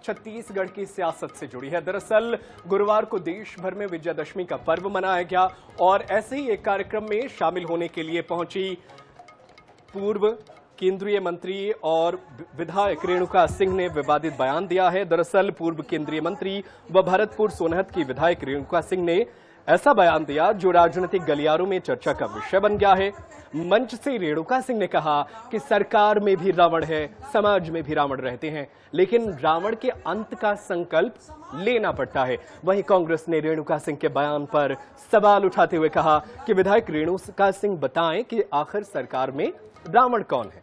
छत्तीसगढ़ की सियासत से जुड़ी है। दरअसल गुरुवार को देश भर में विजयादशमी का पर्व मनाया गया और ऐसे ही एक कार्यक्रम में शामिल होने के लिए पहुंची पूर्व केंद्रीय मंत्री और विधायक रेणुका सिंह ने विवादित बयान दिया है। दरअसल पूर्व केंद्रीय मंत्री व भरतपुर सोनहत की विधायक रेणुका सिंह ने ऐसा बयान दिया जो राजनीतिक गलियारों में चर्चा का विषय बन गया है। मंच से रेणुका सिंह ने कहा कि सरकार में भी रावण है, समाज में भी रावण रहते हैं, लेकिन रावण के अंत का संकल्प लेना पड़ता है। वहीं कांग्रेस ने रेणुका सिंह के बयान पर सवाल उठाते हुए कहा कि विधायक रेणुका सिंह बताएं कि आखिर सरकार में रावण कौन है।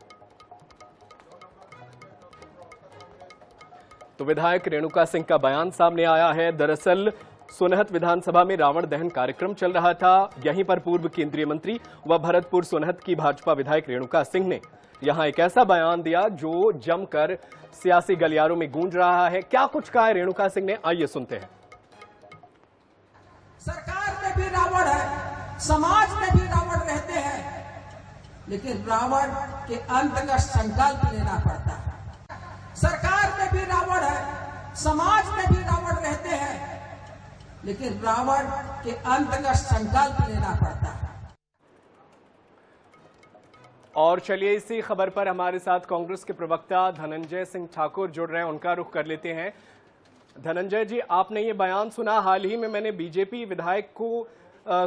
तो विधायक रेणुका सिंह का बयान सामने आया है। दरअसल सोनहत विधानसभा में रावण दहन कार्यक्रम चल रहा था। यहीं पर पूर्व केंद्रीय मंत्री व भरतपुर सोनहत की भाजपा विधायक रेणुका सिंह ने यहां एक ऐसा बयान दिया जो जमकर सियासी गलियारों में गूंज रहा है। क्या कुछ कहा है रेणुका सिंह ने, आइए सुनते हैं। सरकार में भी रावण है, समाज में भी रावण रहते हैं, लेकिन रावण के अंत का संकल्प लेना पड़ता है। सरकार में भी रावण है, समाज में भी रावण रहते हैं, लेकिन रावण के अंत का संकल्प लेना पड़ता है। और चलिए इसी खबर पर हमारे साथ कांग्रेस के प्रवक्ता धनंजय सिंह ठाकुर जुड़ रहे हैं, उनका रुख कर लेते हैं। धनंजय जी, आपने ये बयान सुना? हाल ही में मैंने बीजेपी विधायक को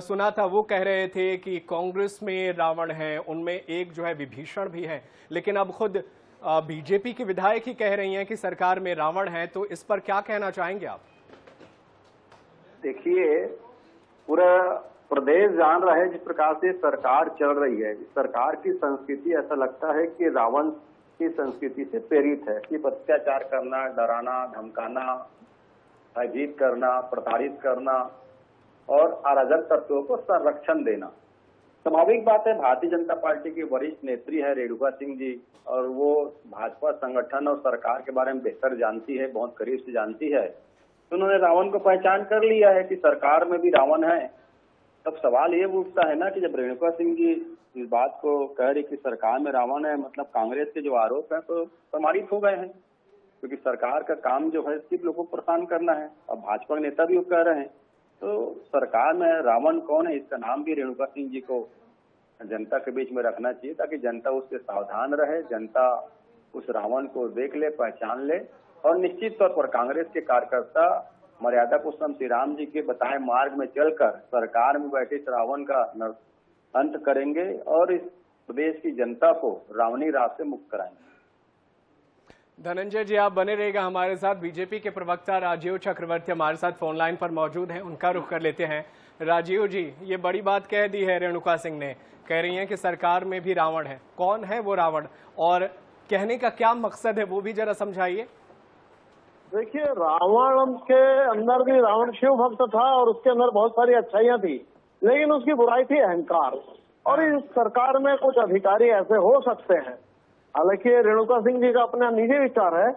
सुना था, वो कह रहे थे कि कांग्रेस में रावण है, उनमें एक जो है विभीषण भी है, लेकिन अब खुद बीजेपी के विधायक ही कह रही हैं कि सरकार में रावण है। तो इस पर क्या कहना चाहेंगे आप? देखिए, पूरा प्रदेश जान रहा है जिस प्रकार से सरकार चल रही है। सरकार की संस्कृति ऐसा लगता है कि रावण की संस्कृति से प्रेरित है। सिर्फ अत्याचार करना, डराना, धमकाना, भयभीत करना, प्रताड़ित करना और अराजक तत्वों को संरक्षण देना। स्वाभाविक बात है, भारतीय जनता पार्टी की वरिष्ठ नेत्री है रेणुका सिंह जी, और वो भाजपा संगठन और सरकार के बारे में बेहतर जानती है, बहुत करीब से जानती है। तो उन्होंने रावण को पहचान कर लिया है कि सरकार में भी रावण है। तब सवाल ये उठता है ना कि जब रेणुका सिंह जी इस बात को कह रही कि सरकार में रावण है, मतलब कांग्रेस के जो आरोप है तो प्रमाणित हो गए हैं, क्योंकि सरकार का काम जो है सिर्फ लोगों को परेशान करना है। अब भाजपा के नेता भी वो कह रहे हैं, तो सरकार में रावण कौन है इसका नाम भी रेणुका सिंह जी को जनता के बीच में रखना चाहिए, ताकि जनता उससे सावधान रहे, जनता उस रावण को देख ले, पहचान ले, और निश्चित तौर पर कांग्रेस के कार्यकर्ता मर्यादा पुरुषोत्तम श्री राम जी के बताए मार्ग में चलकर सरकार में बैठे इस रावण का अंत करेंगे और इस प्रदेश की जनता को रावणी राज से मुक्त कराएंगे। धनंजय जी, आप बने रहेगा हमारे साथ। बीजेपी के प्रवक्ता राजीव चक्रवर्ती हमारे साथ फोन लाइन पर मौजूद हैं, उनका रुख कर लेते हैं। राजीव जी, ये बड़ी बात कह दी है रेणुका सिंह ने, कह रही हैं कि सरकार में भी रावण है। कौन है वो रावण और कहने का क्या मकसद है, वो भी जरा समझाइए। देखिए, रावण के अंदर भी रावण शिव भक्त था और उसके अंदर बहुत सारी अच्छाइयां थी, लेकिन उसकी बुराई थी अहंकार। और इस सरकार में कुछ अधिकारी ऐसे हो सकते हैं, हालांकि रेणुका सिंह जी का अपना निजी विचार है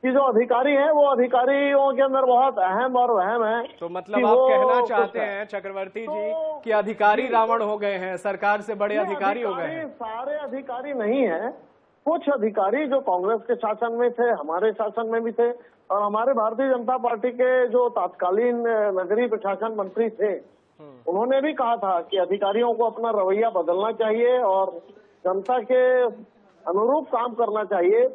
कि जो अधिकारी हैं वो अधिकारियों के अंदर बहुत अहम और वहम है। तो मतलब आप कहना चाहते हैं चक्रवर्ती जी कि अधिकारी रावण हो गए हैं, सरकार से बड़े अधिकारी हो गए हैं? सारे अधिकारी नहीं है, कुछ अधिकारी जो कांग्रेस के शासन में थे, हमारे शासन में भी थे, और हमारे भारतीय जनता पार्टी के जो तत्कालीन नगरीय प्रशासन मंत्री थे, उन्होंने भी कहा था कि अधिकारियों को अपना रवैया बदलना चाहिए और जनता के अनुरूप काम करना चाहिए।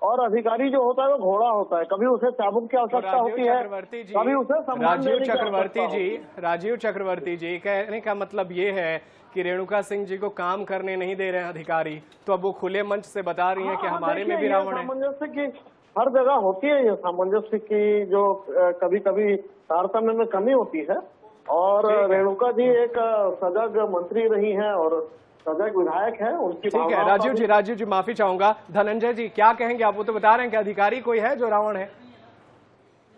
और अधिकारी जो होता है वो घोड़ा होता है, कभी उसे चाबुक की आवश्यकता होती है, कभी उसे सम्मान देने की आवश्यकता होती है। राजीव चक्रवर्ती जी, कहने का मतलब ये है कि रेणुका सिंह जी को काम करने नहीं दे रहे हैं अधिकारी, तो अब वो खुले मंच से बता रही हैं कि हमारे में भी रावण है। सामंजस्य की हर जगह होती है, ये सामंजस्य की जो कभी कभी तारतम्य में कमी होती है। और रेणुका जी एक सजग मंत्री रही हैं और सजग विधायक है, उनकी ठीक है। राजीव जी माफी चाहूंगा। धनंजय जी क्या कहेंगे आप? वो तो बता रहे हैं कि अधिकारी कोई है जो रावण है।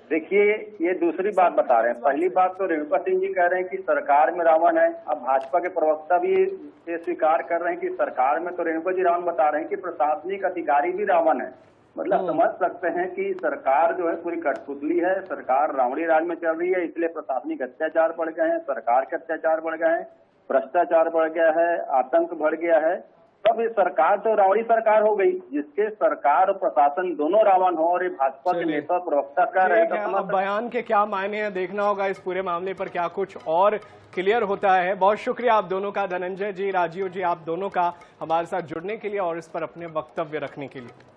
देखिए, ये दूसरी बात बता रहे हैं। पहली बात तो रेणुका सिंह जी कह रहे हैं कि सरकार में रावण है। अब भाजपा के प्रवक्ता भी ये स्वीकार कर रहे हैं कि सरकार में तो रेणुका जी रावण बता रहे हैं कि प्रशासनिक अधिकारी भी रावण है। मतलब समझ सकते हैं कि सरकार जो है पूरी कठपुतली है, सरकार रावणी राज में चल रही है, इसलिए प्रशासनिक अत्याचार बढ़ गए हैं, सरकार के अत्याचार बढ़ गए हैं, भ्रष्टाचार बढ़ गया है, आतंक बढ़ गया है। तब ये सरकार तो रावड़ी सरकार हो गई, जिसके सरकार और प्रशासन दोनों रावण हो, और ये भाजपा के नेता प्रवक्ता कह रहे हैं। अब बयान के क्या मायने हैं, देखना होगा इस पूरे मामले पर क्या कुछ और क्लियर होता है। बहुत शुक्रिया आप दोनों का, धनंजय जी, राजीव जी, आप दोनों का हमारे साथ जुड़ने के लिए और इस पर अपने वक्तव्य रखने के लिए।